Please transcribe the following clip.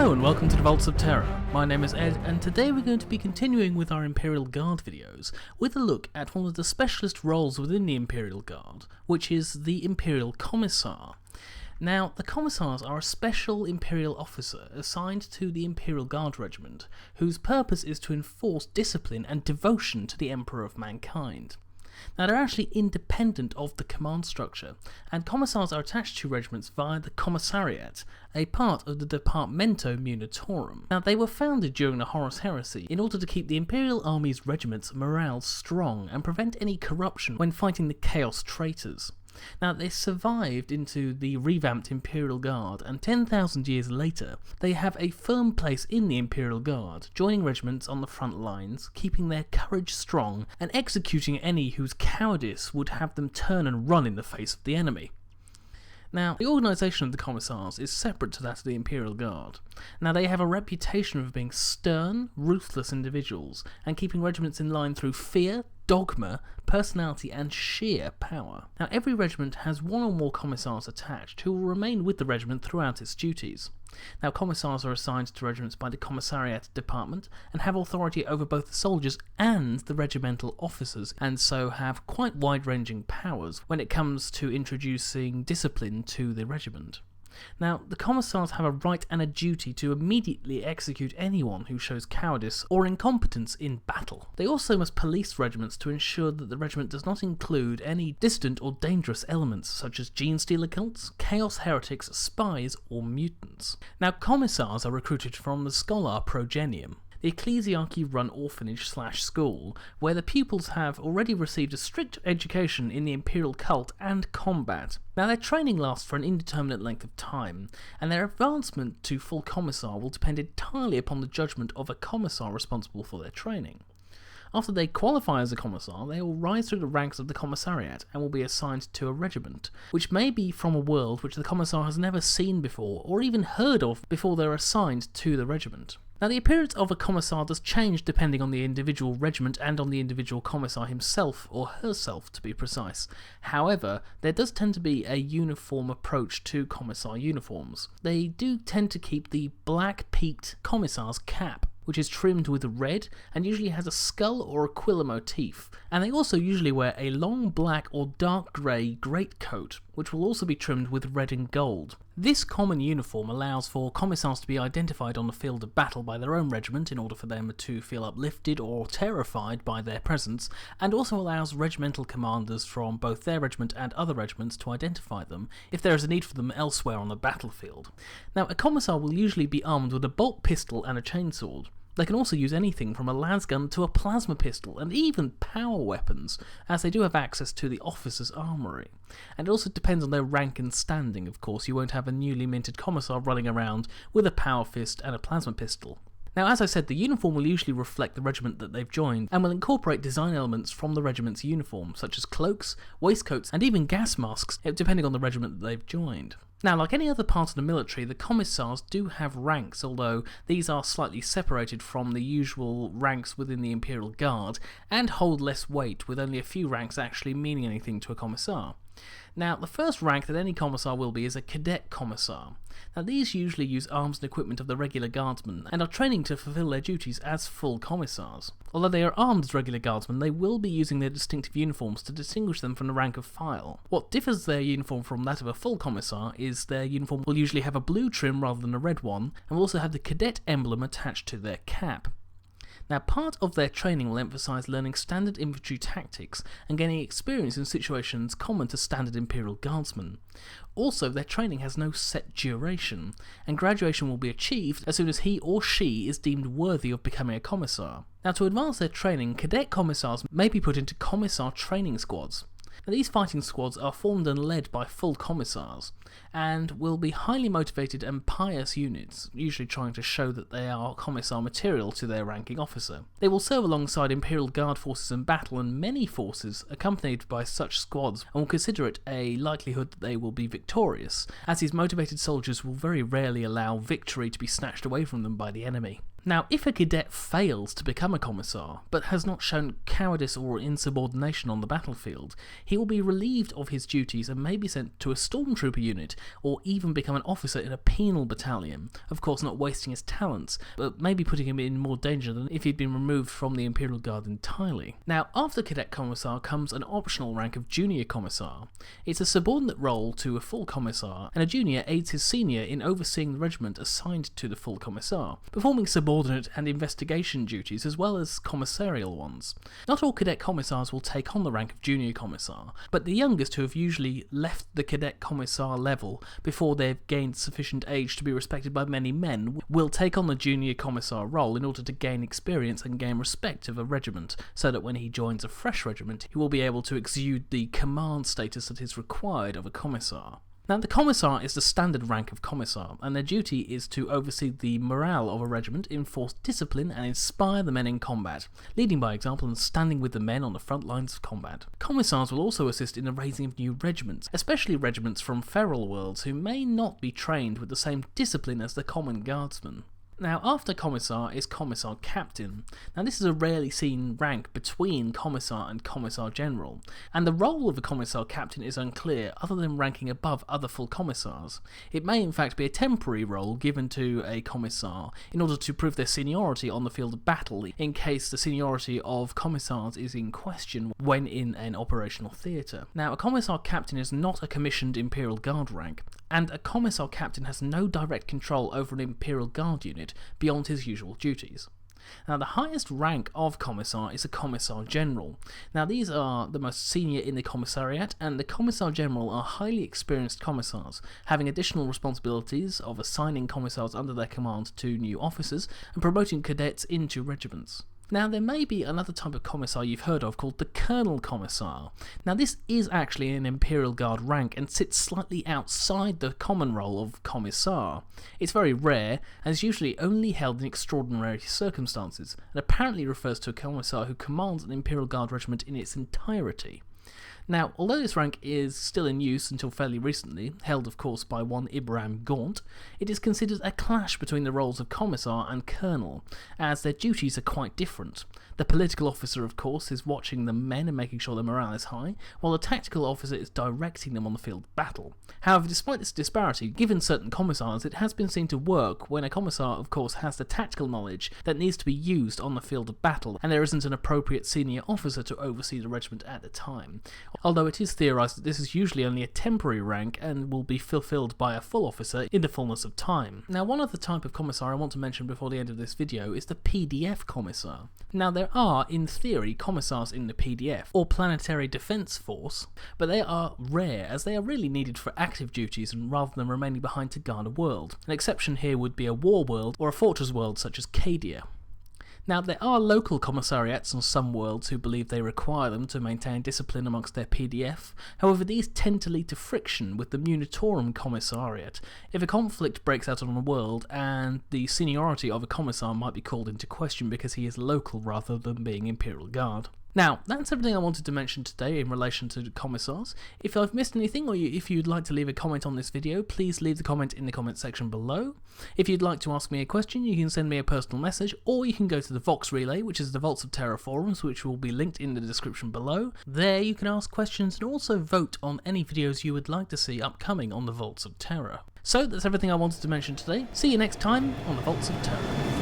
Hello and welcome to the Vaults of Terra. My name is Ed and today we're going to be continuing with our Imperial Guard videos with a look at one of the specialist roles within the Imperial Guard, which is the Imperial Commissar. Now, the Commissars are a special Imperial officer assigned to the Imperial Guard regiment, whose purpose is to enforce discipline and devotion to the Emperor of Mankind. Now, they're actually independent of the command structure, and Commissars are attached to regiments via the Commissariat, a part of the Departamento Munitorum. Now, they were founded during the Horus Heresy in order to keep the Imperial Army's regiments' morale strong and prevent any corruption when fighting the Chaos traitors. Now, they survived into the revamped Imperial Guard, and 10,000 years later, they have a firm place in the Imperial Guard, joining regiments on the front lines, keeping their courage strong, and executing any whose cowardice would have them turn and run in the face of the enemy. Now, the organisation of the Commissars is separate to that of the Imperial Guard. Now, they have a reputation of being stern, ruthless individuals, and keeping regiments in line through fear, dogma, personality, and sheer power. Now, every regiment has one or more Commissars attached who will remain with the regiment throughout its duties. Now, Commissars are assigned to regiments by the Commissariat department and have authority over both the soldiers and the regimental officers, and so have quite wide-ranging powers when it comes to introducing discipline to the regiment. Now, the Commissars have a right and a duty to immediately execute anyone who shows cowardice or incompetence in battle. They also must police regiments to ensure that the regiment does not include any distant or dangerous elements such as gene-stealer cults, chaos heretics, spies, or mutants. Now, Commissars are recruited from the Scholar Progenium, the ecclesiarchy-run orphanage/school, where the pupils have already received a strict education in the imperial cult and combat. Now, their training lasts for an indeterminate length of time, and their advancement to full commissar will depend entirely upon the judgment of a commissar responsible for their training. After they qualify as a commissar, they will rise through the ranks of the commissariat and will be assigned to a regiment, which may be from a world which the commissar has never seen before or even heard of before they're assigned to the regiment. Now, the appearance of a commissar does change depending on the individual regiment and on the individual commissar himself, or herself to be precise. However, there does tend to be a uniform approach to commissar uniforms. They do tend to keep the black peaked commissar's cap, which is trimmed with red and usually has a skull or aquila motif, and they also usually wear a long black or dark grey greatcoat, which will also be trimmed with red and gold. This common uniform allows for commissars to be identified on the field of battle by their own regiment in order for them to feel uplifted or terrified by their presence, and also allows regimental commanders from both their regiment and other regiments to identify them if there is a need for them elsewhere on the battlefield. Now, a commissar will usually be armed with a bolt pistol and a chainsword. They can also use anything from a lasgun to a plasma pistol, and even power weapons, as they do have access to the officer's armoury. And it also depends on their rank and standing, of course. You won't have a newly minted commissar running around with a power fist and a plasma pistol. Now, as I said, the uniform will usually reflect the regiment that they've joined, and will incorporate design elements from the regiment's uniform, such as cloaks, waistcoats, and even gas masks, depending on the regiment that they've joined. Now, like any other part of the military, the commissars do have ranks, although these are slightly separated from the usual ranks within the Imperial Guard, and hold less weight, with only a few ranks actually meaning anything to a commissar. Now, the first rank that any commissar will be is a Cadet-Commissar. Now, these usually use arms and equipment of the regular guardsmen, and are training to fulfill their duties as full commissars. Although they are armed as regular guardsmen, they will be using their distinctive uniforms to distinguish them from the rank of file. What differs their uniform from that of a full commissar is their uniform will usually have a blue trim rather than a red one, and will also have the cadet emblem attached to their cap. Now, part of their training will emphasise learning standard infantry tactics and gaining experience in situations common to standard Imperial Guardsmen. Also, their training has no set duration, and graduation will be achieved as soon as he or she is deemed worthy of becoming a commissar. Now, to advance their training, cadet commissars may be put into commissar training squads. Now, these fighting squads are formed and led by full commissars, and will be highly motivated and pious units, usually trying to show that they are commissar material to their ranking officer. They will serve alongside Imperial Guard forces in battle, and many forces accompanied by such squads, and will consider it a likelihood that they will be victorious, as these motivated soldiers will very rarely allow victory to be snatched away from them by the enemy. Now, if a cadet fails to become a commissar, but has not shown cowardice or insubordination on the battlefield, he will be relieved of his duties and may be sent to a stormtrooper unit, or even become an officer in a penal battalion, of course not wasting his talents, but maybe putting him in more danger than if he'd been removed from the Imperial Guard entirely. Now, after Cadet-Commissar comes an optional rank of Junior Commissar. It's a subordinate role to a full commissar, and a junior aids his senior in overseeing the regiment assigned to the full commissar, performing subordinate and investigation duties as well as commissarial ones. Not all cadet commissars will take on the rank of junior commissar, but the youngest who have usually left the cadet commissar level before they've gained sufficient age to be respected by many men will take on the junior commissar role in order to gain experience and gain respect of a regiment, so that when he joins a fresh regiment he will be able to exude the command status that is required of a commissar. Now, the Commissar is the standard rank of Commissar, and their duty is to oversee the morale of a regiment, enforce discipline, and inspire the men in combat, leading by example and standing with the men on the front lines of combat. Commissars will also assist in the raising of new regiments, especially regiments from feral worlds who may not be trained with the same discipline as the common guardsmen. Now, after Commissar is Commissar-Captain. Now, this is a rarely seen rank between Commissar and Commissar-General, and the role of a Commissar-Captain is unclear other than ranking above other full Commissars. It may in fact be a temporary role given to a Commissar in order to prove their seniority on the field of battle, in case the seniority of Commissars is in question when in an operational theatre. Now, a Commissar-Captain is not a commissioned Imperial Guard rank, and a Commissar-Captain has no direct control over an Imperial Guard unit beyond his usual duties. Now, the highest rank of Commissar is a Commissar-General. Now, these are the most senior in the Commissariat, and the Commissar-General are highly experienced Commissars, having additional responsibilities of assigning Commissars under their command to new officers and promoting cadets into regiments. Now, there may be another type of Commissar you've heard of called the Colonel-Commissar. Now, this is actually an Imperial Guard rank and sits slightly outside the common role of Commissar. It's very rare and is usually only held in extraordinary circumstances, and apparently refers to a Commissar who commands an Imperial Guard regiment in its entirety. Now, although this rank is still in use until fairly recently, held of course by one Ibrahim Gaunt, it is considered a clash between the roles of Commissar and Colonel, as their duties are quite different. The political officer, of course, is watching the men and making sure their morale is high, while the tactical officer is directing them on the field of battle. However, despite this disparity, given certain Commissars, it has been seen to work when a Commissar, of course, has the tactical knowledge that needs to be used on the field of battle, and there isn't an appropriate senior officer to oversee the regiment at the time. Although it is theorised that this is usually only a temporary rank and will be fulfilled by a full officer in the fullness of time. Now, one other type of Commissar I want to mention before the end of this video is the PDF Commissar. Now, there are, in theory, Commissars in the PDF, or Planetary Defence Force, but they are rare as they are really needed for active duties and rather than remaining behind to guard a world. An exception here would be a war world or a fortress world such as Cadia. Now, there are local commissariats on some worlds who believe they require them to maintain discipline amongst their PDF. However, these tend to lead to friction with the Munitorum Commissariat if a conflict breaks out on a world, and the seniority of a commissar might be called into question because he is local rather than being Imperial Guard. Now, that's everything I wanted to mention today in relation to Commissars. If I've missed anything, or if you'd like to leave a comment on this video, please leave the comment in the comment section below. If you'd like to ask me a question, you can send me a personal message, or you can go to the Vox Relay, which is the Vaults of Terra forums, which will be linked in the description below. There you can ask questions and also vote on any videos you would like to see upcoming on the Vaults of Terra. So that's everything I wanted to mention today. See you next time on the Vaults of Terra.